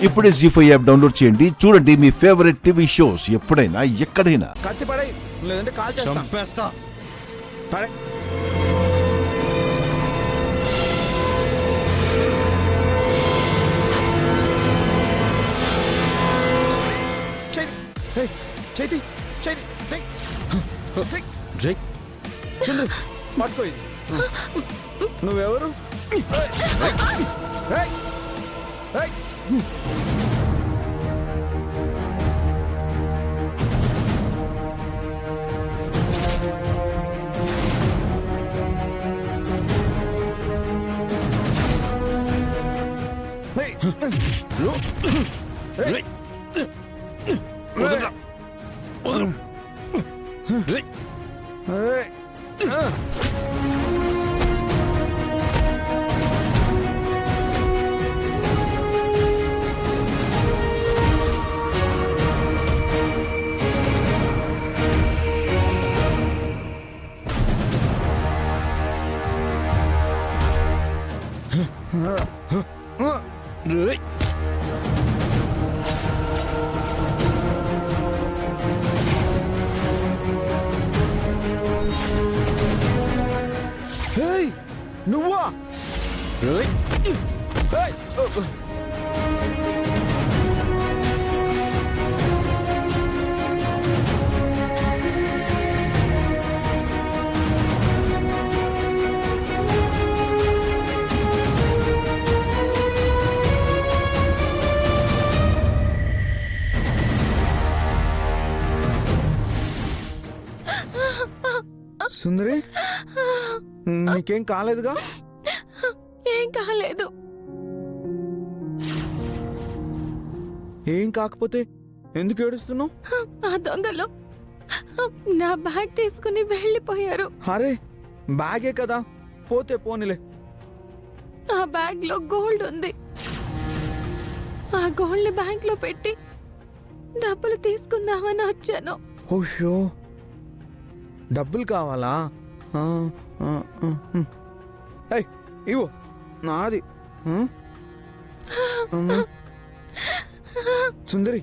ఇప్పుడే జీ5 app download చేయండి. చూడండి మీ ఫేవరెట్ టీవీ షోస్ ఎప్పుడైనా ఎక్కడైనా. కత్తి పడై, లేదంటే కాల్ చంపేస్తా. పడే. చేతి చేతి జై చంద్రు పట్టుకో ఇది. నువ్వెవరు? ఏయ్! ఏయ్! ఏయ్! ఏయ్! వదలరా. వదలు. జై ఏయ్! జై ఏయ్! నువ్వా? జై ఏయ్! సుందరి, నీకేం కాలేదుగా? ఏం కాలేదు. ఏం కాకపోతే ఎందుకు ఏడుస్తున్నావు? ఆ దొంగలు నా బ్యాగ్ తీసుకుని వెళ్ళిపోయారు. అరే, బ్యాగే కదా, పోతే పోనిలే. ఆ బ్యాగ్ లో గోల్డ్ ఉంది. ఆ గోల్డ్ ని బ్యాంక్ లో పెట్టి డబ్బులు తీసుకుందామని వచ్చాను. ఓషో, డబ్బులు కావాలా? ఏయ్, ఇవ్వు, నాది. సుందరి,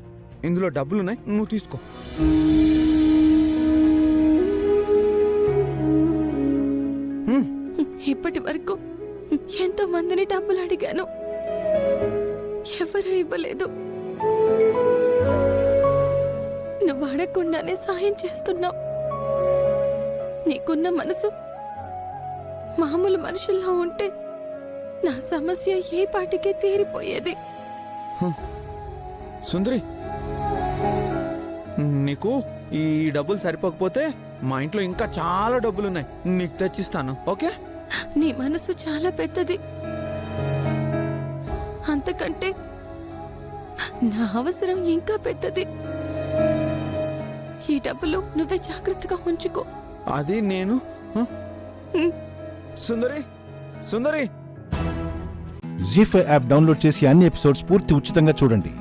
ఇందులో డబ్బులున్నాయి, నువ్వు తీసుకో. ఇప్పటి వరకు ఎంతో మందిని డబ్బులు అడిగాను, ఎవరు ఇవ్వలేదు. నువ్వు అడగకుండానే సాయం చేస్తున్నావు. నీకున్న మనసు మామూలు మనుషుల్లో ఉంటే నా సమస్య ఏ పాటికే తీరిపోయేది. సుందరి, నీకు ఈ డబ్బులు సరిపోకపోతే మా ఇంట్లో ఇంకా చాలా డబ్బులున్నాయి, నీకు తెచ్చిస్తాను. ఓకే? నీ మనసు చాలా పెద్దది. అంతకంటే నా అవసరం ఇంకా పెద్దది. ఈ డబ్బులు నువ్వే జాగ్రత్తగా ఉంచుకో. అది నేను. సుందరి, సుందరి. జీ5 యాప్ డౌన్లోడ్ చేసి అన్ని ఎపిసోడ్స్ పూర్తి ఉచితంగా చూడండి.